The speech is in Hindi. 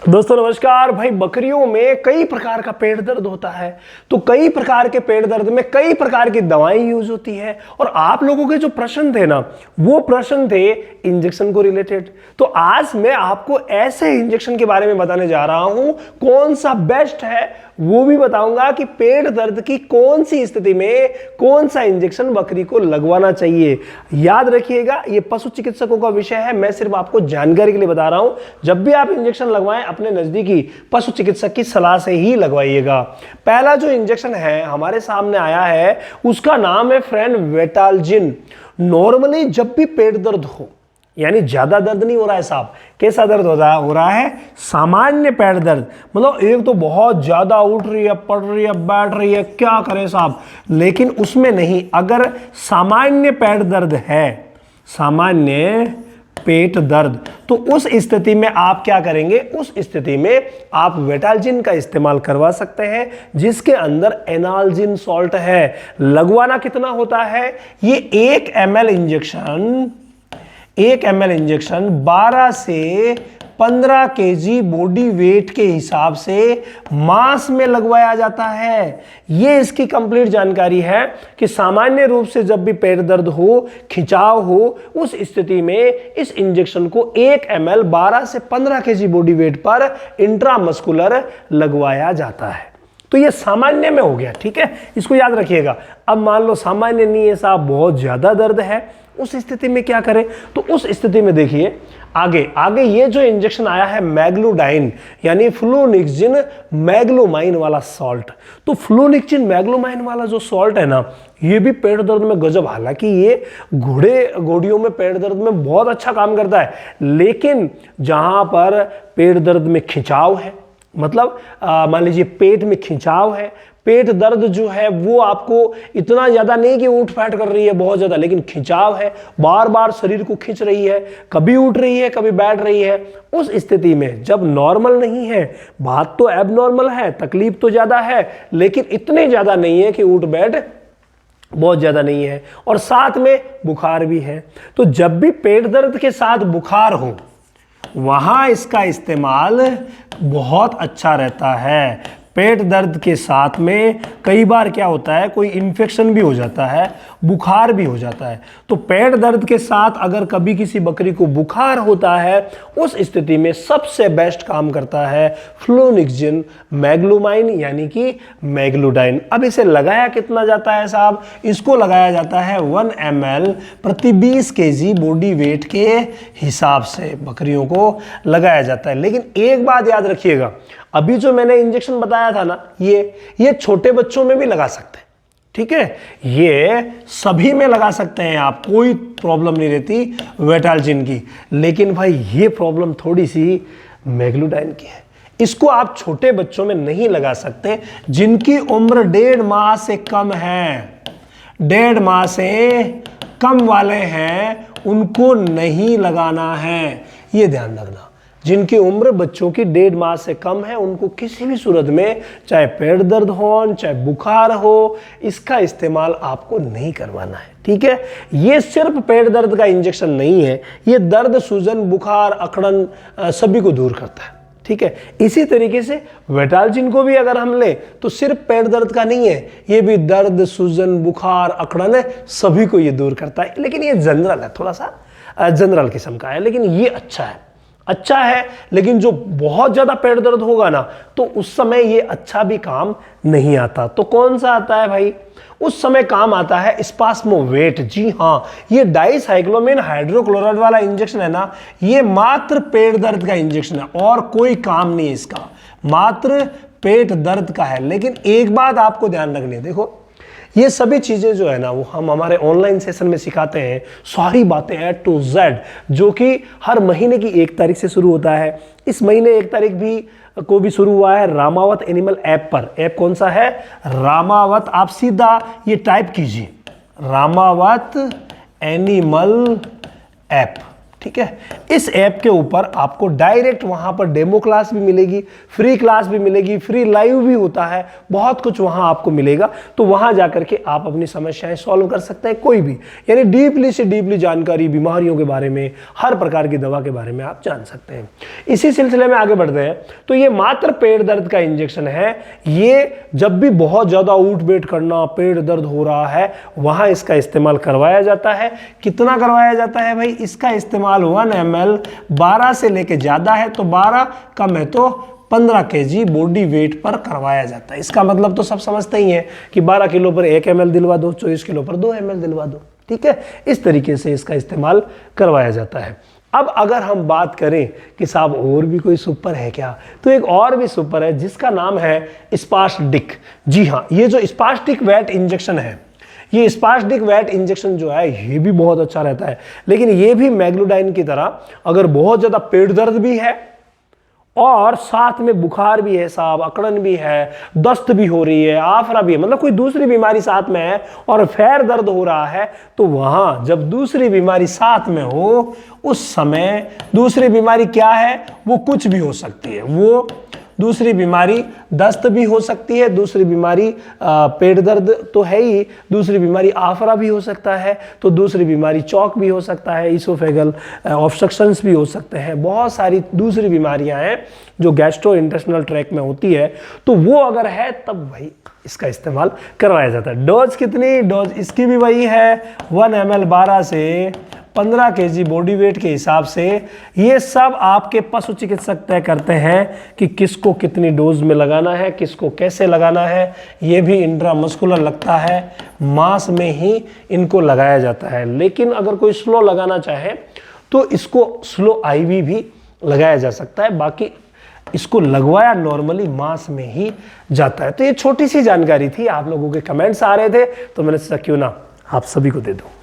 दोस्तों नमस्कार भाई। बकरियों में कई प्रकार का पेट दर्द होता है, तो कई प्रकार के पेट दर्द में कई प्रकार की दवाएं यूज होती है। और आप लोगों के जो प्रश्न थे ना, वो प्रश्न थे इंजेक्शन को रिलेटेड। तो आज मैं आपको ऐसे इंजेक्शन के बारे में बताने जा रहा हूं, कौन सा बेस्ट है वो भी बताऊंगा कि पेट दर्द की कौन सी स्थिति में कौन सा इंजेक्शन बकरी को लगवाना चाहिए। याद रखिएगा, ये पशु चिकित्सकों का विषय है, मैं सिर्फ आपको जानकारी के लिए बता रहा हूं। जब भी आप इंजेक्शन लगवाएं, अपने नजदीकी पशु चिकित्सक की सलाह से ही लगवाइएगा। पहला जो इंजेक्शन है हमारे सामने आया है, उसका नाम है फ्रेंड वेटालजिन। नॉर्मली जब भी पेट दर्द हो, यानी ज्यादा दर्द नहीं हो रहा है साहब, कैसा दर्द हो रहा है, सामान्य पेट दर्द, मतलब एक तो बहुत ज्यादा उठ रही है, पड़ रही है, बैठ रही है, क्या करें साहब, लेकिन उसमें नहीं। अगर सामान्य पेट दर्द है, सामान्य पेट दर्द, तो उस स्थिति में आप क्या करेंगे, उस स्थिति में आप वेटालजिन का इस्तेमाल करवा सकते हैं, जिसके अंदर एनाल्जिन सॉल्ट है। लगवाना कितना होता है, ये 1 ml इंजेक्शन 12 से 15 kg बॉडी वेट के हिसाब से मांस में लगवाया जाता है। ये इसकी कंप्लीट जानकारी है कि सामान्य रूप से जब भी पेट दर्द हो, खिंचाव हो, उस स्थिति में इस इंजेक्शन को 1 ml 12 से 15 kg बॉडी वेट पर इंट्रामस्कुलर लगवाया जाता है। तो ये सामान्य में हो गया, ठीक है, इसको याद रखिएगा। अब मान लो सामान्य नहीं है साहब, बहुत ज्यादा दर्द है, उस स्थिति में क्या करें, तो उस स्थिति में देखिए आगे ये जो इंजेक्शन आया है मैग्लूडाइन, यानी फ्लूनिक्सिन मैग्लोमाइन वाला सॉल्ट। तो फ्लूनिक्सिन मैग्लोमाइन वाला जो सॉल्ट है ना, ये भी पेट दर्द में गजब, हालांकि ये घोड़ियों में पेट दर्द में बहुत अच्छा काम करता है, लेकिन जहां पर पेट दर्द में खिंचाव है, मतलब मान लीजिए पेट में खिंचाव है, पेट दर्द जो है वो आपको इतना ज्यादा नहीं कि उठ फैट कर रही है बहुत ज्यादा, लेकिन खिंचाव है, बार बार शरीर को खींच रही है, कभी उठ रही है कभी बैठ रही है। उस स्थिति में जब नॉर्मल नहीं है, बात तो एबनॉर्मल है, तकलीफ तो ज्यादा है, लेकिन इतने ज्यादा नहीं है कि उठ बैठ बहुत ज्यादा नहीं है, और साथ में बुखार भी है। तो जब भी पेट दर्द के साथ बुखार हो, वहां इसका इस्तेमाल बहुत अच्छा रहता है। पेट दर्द के साथ में कई बार क्या होता है, कोई इन्फेक्शन भी हो जाता है, बुखार भी हो जाता है। तो पेट दर्द के साथ अगर कभी किसी बकरी को बुखार होता है, उस स्थिति में सबसे बेस्ट काम करता है फ्लूनिक्सिन मैग्लोमाइन, यानी कि मैग्लूडाइन। अब इसे लगाया कितना जाता है साहब, इसको लगाया जाता है 1 ml प्रति 20 kg बॉडी वेट के हिसाब से बकरियों को लगाया जाता है। लेकिन एक बात याद रखिएगा, अभी जो मैंने इंजेक्शन बताया था ना, ये छोटे बच्चों में भी लगा सकते हैं, ठीक है, ये सभी में लगा सकते हैं आप, कोई प्रॉब्लम नहीं रहती वेटालजिन की। लेकिन भाई ये प्रॉब्लम थोड़ी सी मैग्लूडाइन की है, इसको आप छोटे बच्चों में नहीं लगा सकते, जिनकी उम्र 1.5 माह से कम है, 1.5 माह से कम वाले हैं, उनको नहीं लगाना है, ये ध्यान रखना। जिनकी उम्र बच्चों की 1.5 माह से कम है, उनको किसी भी सूरत में, चाहे पेट दर्द हो चाहे बुखार हो, इसका इस्तेमाल आपको नहीं करवाना है, ठीक है। ये सिर्फ पेट दर्द का इंजेक्शन नहीं है, ये दर्द, सूजन, बुखार, अकड़न सभी को दूर करता है, ठीक है। इसी तरीके से वेटालजिन को भी अगर हम लें तो सिर्फ पेट दर्द का नहीं है, ये भी दर्द, सूजन, बुखार, अकड़न सभी को ये दूर करता है। लेकिन ये जनरल है, थोड़ा सा जनरल किस्म का है, लेकिन ये अच्छा है। लेकिन जो बहुत ज्यादा पेट दर्द होगा ना, तो उस समय ये अच्छा भी काम नहीं आता। तो कौन सा आता है भाई, उस समय काम आता है स्पास्मोवेट। जी हाँ, ये डाइसाइक्लोमिन हाइड्रोक्लोराइड वाला इंजेक्शन है ना, ये मात्र पेट दर्द का इंजेक्शन है, और कोई काम नहीं है इसका, मात्र पेट दर्द का है। लेकिन एक बात आपको ध्यान रखनी है, देखो ये सभी चीजें जो है ना, वो हम हमारे ऑनलाइन सेशन में सिखाते हैं, सारी बातें A to Z, जो कि हर महीने की 1 तारीख से शुरू होता है। इस महीने 1 तारीख को भी शुरू हुआ है रामावत एनिमल ऐप पर। ऐप कौन सा है, रामावत, आप सीधा ये टाइप कीजिए, रामावत एनिमल ऐप, ठीक है। इस ऐप के ऊपर आपको डायरेक्ट वहां पर डेमो क्लास भी मिलेगी, फ्री क्लास भी मिलेगी, फ्री लाइव भी होता है, बहुत कुछ वहां आपको मिलेगा। तो वहां जाकर के आप अपनी समस्याएं सॉल्व कर सकते हैं, कोई भी, यानी डीपली से डीपली जानकारी बीमारियों के बारे में, हर प्रकार की दवा के बारे में आप जान सकते हैं। इसी सिलसिले में आगे बढ़ते हैं। तो ये मात्र पेट दर्द का इंजेक्शन है। ये जब भी बहुत ज्यादा उठ बैठ करना, पेट दर्द हो रहा है, वहां इसका इस्तेमाल करवाया जाता है। कितना करवाया जाता है भाई? इसका इस्तेमाल 1 ml 12 से लेके ज्यादा है तो 12, कम है तो 15 kg बॉडी वेट पर करवाया जाता है। इसका मतलब तो सब समझते ही हैं कि 12 किलो पर 1 ml दिलवा दो, 24 किलो पर 2 ml दिलवा दो, ठीक है। इस तरीके से इसका इस्तेमाल करवाया जाता है। अब अगर हम बात करें कि साहब और भी कोई सुपर है क्या, तो एक और भी सुपर है जिसका नाम है स्पास्टिक। जी हाँ, ये जो स्पास्टिक वेट इंजेक्शन है, ये स्पास्टिक वेट इंजेक्शन जो है ये भी बहुत अच्छा रहता है। लेकिन ये भी मैग्लोडाइन की तरह, अगर बहुत ज्यादा पेट दर्द भी है और साथ में बुखार भी है साहब, अकड़न भी है, दस्त भी हो रही है, आफरा भी है, मतलब कोई दूसरी बीमारी साथ में है और फेर दर्द हो रहा है, तो वहां जब दूसरी बीमारी साथ में हो उस समय दूसरी बीमारी क्या है? वो कुछ भी हो सकती है। वो दूसरी बीमारी दस्त भी हो सकती है, दूसरी बीमारी पेट दर्द तो है ही, दूसरी बीमारी आफरा भी हो सकता है, तो दूसरी बीमारी चौक भी हो सकता है, इसोफेगल ऑब्स्ट्रक्शंस भी हो सकते हैं। बहुत सारी दूसरी बीमारियां हैं जो गैस्ट्रो इंटेस्टिनल ट्रैक में होती है, तो वो अगर है तब भाई इसका इस्तेमाल करवाया जाता है। डोज कितनी? डोज इसकी भी वही है 1 ml 12 से 15 kg बॉडी वेट के हिसाब से। ये सब आपके पशु चिकित्सक तय करते हैं कि किसको कितनी डोज में लगाना है, किसको कैसे लगाना है। ये भी इंट्रामस्कुलर लगता है, मांस में ही इनको लगाया जाता है। लेकिन अगर कोई स्लो लगाना चाहे तो इसको स्लो आईवी भी लगाया जा सकता है, बाकी इसको लगवाया नॉर्मली मांस में ही जाता है। तो ये छोटी सी जानकारी थी, आप लोगों के कमेंट्स आ रहे थे तो मैंने सोचा क्यों ना आप सभी को दे दूं।